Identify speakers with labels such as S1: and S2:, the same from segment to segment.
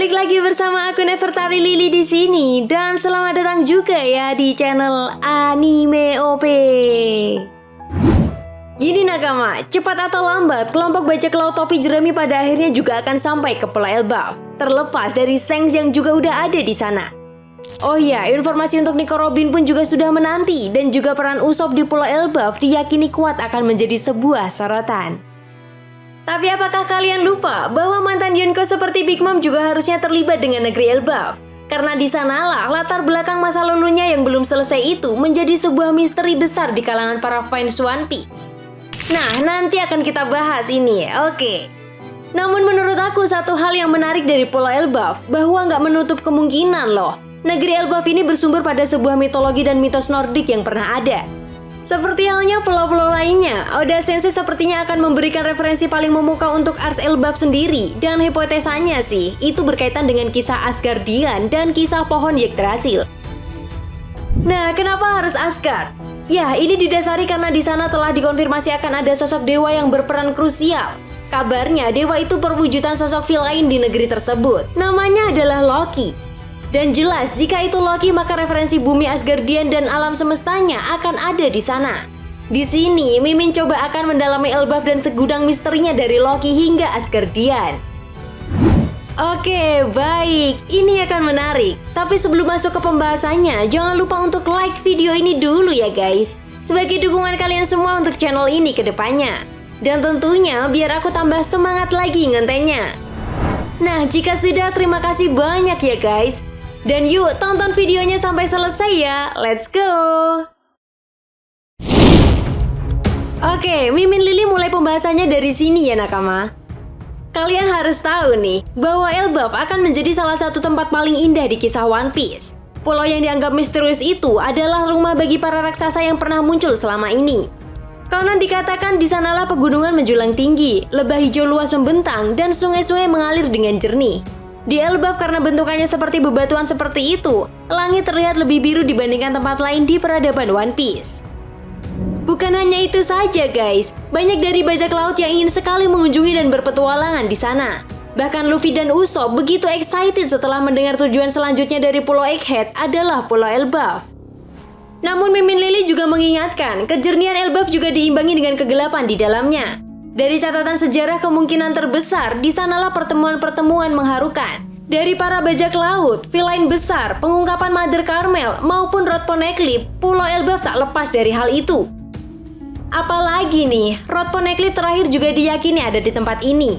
S1: Balik lagi bersama aku Nefertari Lily di sini dan selamat datang juga ya di channel Anime OP. Gini nakama, cepat atau lambat kelompok bajak laut topi jerami pada akhirnya juga akan sampai ke Pulau Elbaf, terlepas dari Shanks yang juga udah ada di sana. Oh ya, informasi untuk Nico Robin pun juga sudah menanti dan juga peran Usopp di Pulau Elbaf diyakini kuat akan menjadi sebuah sorotan. Tapi apakah kalian lupa bahwa mantan Yonko seperti Big Mom juga harusnya terlibat dengan negeri Elbaf? Karena di sanalah latar belakang masa lalunya yang belum selesai itu menjadi sebuah misteri besar di kalangan para fans One Piece. Nah, nanti akan kita bahas ini ya, oke. Namun menurut aku satu hal yang menarik dari Pulau Elbaf bahwa nggak menutup kemungkinan loh. Negeri Elbaf ini bersumber pada sebuah mitologi dan mitos Nordik yang pernah ada. Seperti halnya pulau-pulau lainnya, Oda Sensei sepertinya akan memberikan referensi paling memukau untuk Ars Elbaf sendiri. Dan hipotesanya sih, itu berkaitan dengan kisah Asgardian dan kisah pohon Yggdrasil. Nah, kenapa harus Asgard? Ya, ini didasari karena di sana telah dikonfirmasi akan ada sosok dewa yang berperan krusial. Kabarnya, dewa itu perwujudan sosok villain di negeri tersebut. Namanya adalah Loki. Dan jelas, jika itu Loki maka referensi bumi Asgardian dan alam semestanya akan ada di sana. Di sini, Mimin coba akan mendalami Elbaf dan segudang misterinya dari Loki hingga Asgardian. Oke, baik. Ini akan menarik. Tapi sebelum masuk ke pembahasannya, jangan lupa untuk like video ini dulu ya guys. Sebagai dukungan kalian semua untuk channel ini ke depannya. Dan tentunya biar aku tambah semangat lagi ngentennya. Nah, jika sudah, terima kasih banyak ya guys. Dan yuk tonton videonya sampai selesai ya, let's go! Oke, Mimin Lily mulai pembahasannya dari sini ya nakama. Kalian harus tahu nih, bahwa Elbaf akan menjadi salah satu tempat paling indah di kisah One Piece. Pulau yang dianggap misterius itu adalah rumah bagi para raksasa yang pernah muncul selama ini. Konon dikatakan di sanalah pegunungan menjulang tinggi, lebah hijau luas membentang, dan sungai-sungai mengalir dengan jernih. Di Elbaf karena bentukannya seperti bebatuan seperti itu, langit terlihat lebih biru dibandingkan tempat lain di peradaban One Piece. Bukan hanya itu saja guys, banyak dari bajak laut yang ingin sekali mengunjungi dan berpetualangan di sana. Bahkan Luffy dan Usopp begitu excited setelah mendengar tujuan selanjutnya dari Pulau Egghead adalah Pulau Elbaf. Namun Mimin Lily juga mengingatkan, kejernihan Elbaf juga diimbangi dengan kegelapan di dalamnya. Dari catatan sejarah kemungkinan terbesar, di sanalah pertemuan-pertemuan mengharukan. Dari para bajak laut, villain besar, pengungkapan Mother Carmel, maupun Rod Poneglyph, Pulau Elbaf tak lepas dari hal itu. Apalagi nih, Rod Poneglyph terakhir juga diyakini ada di tempat ini.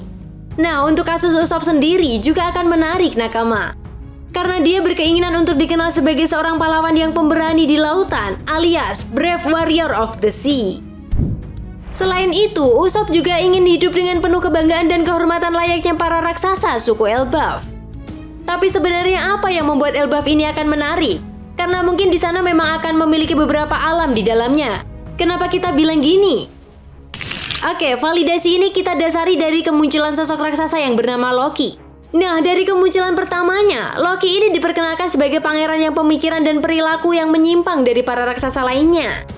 S1: Nah, untuk kasus Usopp sendiri juga akan menarik nakama. Karena dia berkeinginan untuk dikenal sebagai seorang pahlawan yang pemberani di lautan, alias Brave Warrior of the Sea. Selain itu, Usopp juga ingin hidup dengan penuh kebanggaan dan kehormatan layaknya para raksasa suku Elbaf. Tapi sebenarnya apa yang membuat Elbaf ini akan menarik? Karena mungkin di sana memang akan memiliki beberapa alam di dalamnya. Kenapa kita bilang gini? Oke, validasi ini kita dasari dari kemunculan sosok raksasa yang bernama Loki. Nah, dari kemunculan pertamanya, Loki ini diperkenalkan sebagai pangeran yang pemikiran dan perilaku yang menyimpang dari para raksasa lainnya.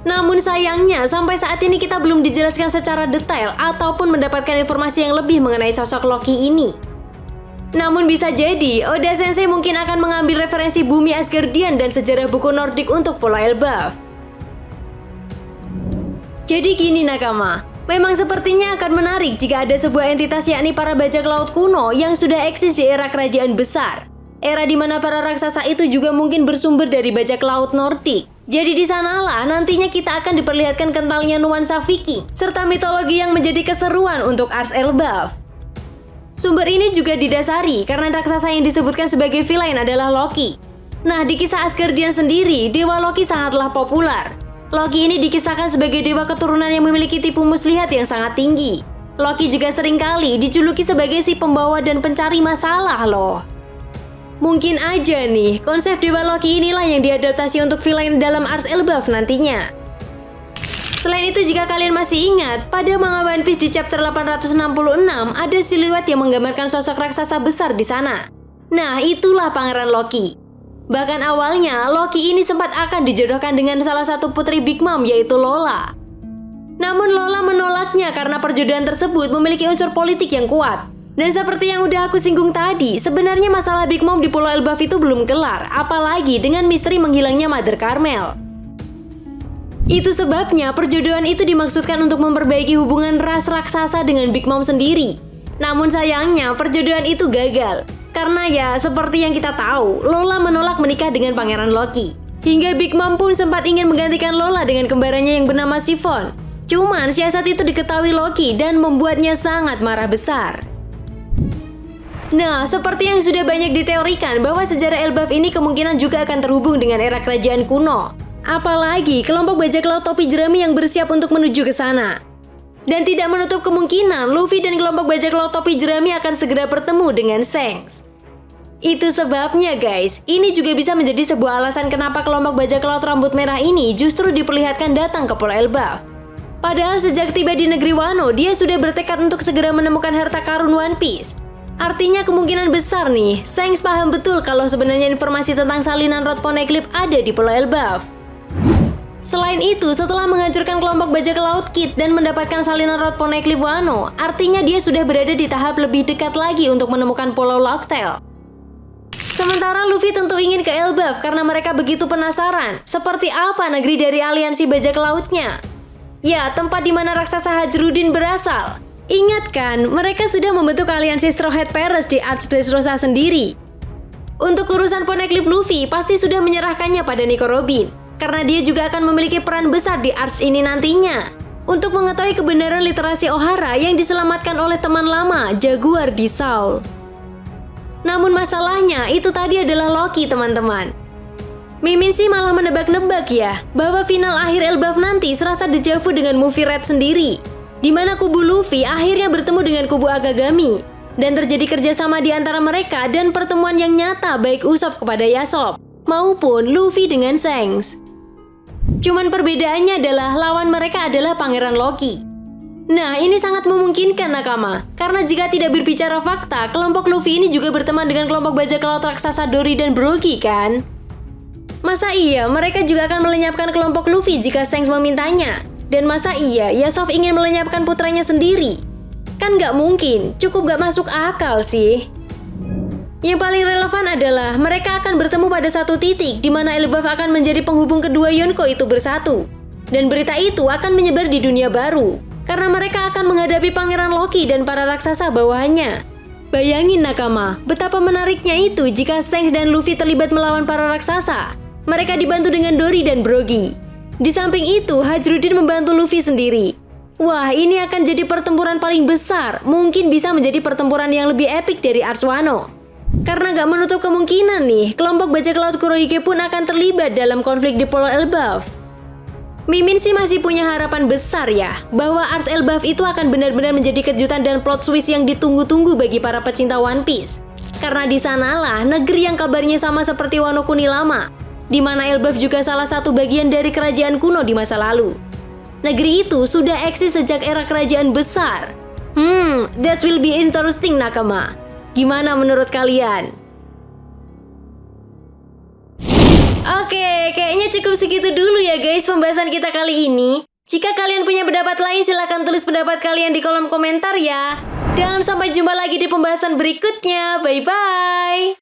S1: Namun sayangnya, sampai saat ini kita belum dijelaskan secara detail ataupun mendapatkan informasi yang lebih mengenai sosok Loki ini. Namun bisa jadi, Oda Sensei mungkin akan mengambil referensi bumi Asgardian dan sejarah buku Nordik untuk Pulau Elbaf. Jadi gini nakama, memang sepertinya akan menarik jika ada sebuah entitas yakni para bajak laut kuno yang sudah eksis di era kerajaan besar. Era di mana para raksasa itu juga mungkin bersumber dari bajak laut Nordik. Jadi di sanalah nantinya kita akan diperlihatkan kentalnya nuansa Viking serta mitologi yang menjadi keseruan untuk Ars Elbaf. Sumber ini juga didasari karena raksasa yang disebutkan sebagai villain adalah Loki. Nah, di kisah Asgardian sendiri, dewa Loki sangatlah populer. Loki ini dikisahkan sebagai dewa keturunan yang memiliki tipu muslihat yang sangat tinggi. Loki juga seringkali dijuluki sebagai si pembawa dan pencari masalah loh. Mungkin aja nih, konsep dewa Loki inilah yang diadaptasi untuk villain dalam Ars Elbaf nantinya. Selain itu, jika kalian masih ingat, pada manga One Piece di chapter 866 ada siluet yang menggambarkan sosok raksasa besar di sana. Nah, itulah Pangeran Loki. Bahkan awalnya, Loki ini sempat akan dijodohkan dengan salah satu putri Big Mom yaitu Lola. Namun Lola menolaknya karena perjodohan tersebut memiliki unsur politik yang kuat. Dan seperti yang udah aku singgung tadi, sebenarnya masalah Big Mom di Pulau Elbaf itu belum kelar, apalagi dengan misteri menghilangnya Mother Carmel. Itu sebabnya perjodohan itu dimaksudkan untuk memperbaiki hubungan ras raksasa dengan Big Mom sendiri. Namun sayangnya perjodohan itu gagal. Karena ya seperti yang kita tahu, Lola menolak menikah dengan Pangeran Loki. Hingga Big Mom pun sempat ingin menggantikan Lola dengan kembarannya yang bernama Siphon. Cuman siasat itu diketahui Loki dan membuatnya sangat marah besar. Nah, seperti yang sudah banyak diteorikan bahwa sejarah Elbaf ini kemungkinan juga akan terhubung dengan era kerajaan kuno. Apalagi kelompok bajak laut topi jerami yang bersiap untuk menuju ke sana. Dan tidak menutup kemungkinan Luffy dan kelompok bajak laut topi jerami akan segera bertemu dengan Shanks. Itu sebabnya guys, ini juga bisa menjadi sebuah alasan kenapa kelompok bajak laut rambut merah ini justru diperlihatkan datang ke Pulau Elbaf. Padahal sejak tiba di negeri Wano, dia sudah bertekad untuk segera menemukan harta karun One Piece. Artinya kemungkinan besar nih, Shanks paham betul kalau sebenarnya informasi tentang salinan Rod Poneglyph ada di Pulau Elbaf. Selain itu, setelah menghancurkan kelompok bajak laut Kid dan mendapatkan salinan Rod Poneglyph Wano, artinya dia sudah berada di tahap lebih dekat lagi untuk menemukan Pulau Locktail. Sementara Luffy tentu ingin ke Elbaf karena mereka begitu penasaran, seperti apa negeri dari aliansi bajak lautnya. Ya, tempat di mana raksasa Hajrudin berasal. Ingat kan, mereka sudah membentuk aliansi Straw Hat Pirates di Arch Dressrosa sendiri. Untuk urusan Poneglyph Luffy pasti sudah menyerahkannya pada Nico Robin, karena dia juga akan memiliki peran besar di Arch ini nantinya. Untuk mengetahui kebenaran literasi Ohara yang diselamatkan oleh teman lama, Jaguar di Saul. Namun masalahnya, itu tadi adalah Loki teman-teman. Mimin sih malah menebak-nebak ya, bahwa final akhir Elbaf nanti serasa dejavu dengan movie Red sendiri. Di mana kubu Luffy akhirnya bertemu dengan kubu Akagami dan terjadi kerjasama di antara mereka dan pertemuan yang nyata baik Usopp kepada Yasop maupun Luffy dengan Shanks. Cuman perbedaannya adalah lawan mereka adalah Pangeran Loki. Nah, ini sangat memungkinkan nakama, karena jika tidak berbicara fakta, kelompok Luffy ini juga berteman dengan kelompok bajak laut raksasa Dory dan Brogy kan? Masa iya mereka juga akan melenyapkan kelompok Luffy jika Shanks memintanya? Dan masa iya Yasop ingin melenyapkan putranya sendiri? Kan gak mungkin, cukup gak masuk akal sih. Yang paling relevan adalah mereka akan bertemu pada satu titik di mana Elbaf akan menjadi penghubung kedua Yonko itu bersatu. Dan berita itu akan menyebar di dunia baru, karena mereka akan menghadapi Pangeran Loki dan para raksasa bawahannya. Bayangin nakama, betapa menariknya itu jika Shanks dan Luffy terlibat melawan para raksasa. Mereka dibantu dengan Dory dan Brogy. Di samping itu, Hajrudin membantu Luffy sendiri. Wah, ini akan jadi pertempuran paling besar. Mungkin bisa menjadi pertempuran yang lebih epik dari Arch Wano. Karena gak menutup kemungkinan nih, kelompok bajak laut Kurohige pun akan terlibat dalam konflik di Pulau Elbaf. Mimin sih masih punya harapan besar ya, bahwa Arch Elbaf itu akan benar-benar menjadi kejutan dan plot twist yang ditunggu-tunggu bagi para pecinta One Piece. Karena di sanalah negeri yang kabarnya sama seperti Wano Kuni lama, di mana Elbaf juga salah satu bagian dari kerajaan kuno di masa lalu. Negeri itu sudah eksis sejak era kerajaan besar. That will be interesting nakama. Gimana menurut kalian? Oke, kayaknya cukup segitu dulu ya guys pembahasan kita kali ini. Jika kalian punya pendapat lain silahkan tulis pendapat kalian di kolom komentar ya. Dan sampai jumpa lagi di pembahasan berikutnya. Bye-bye.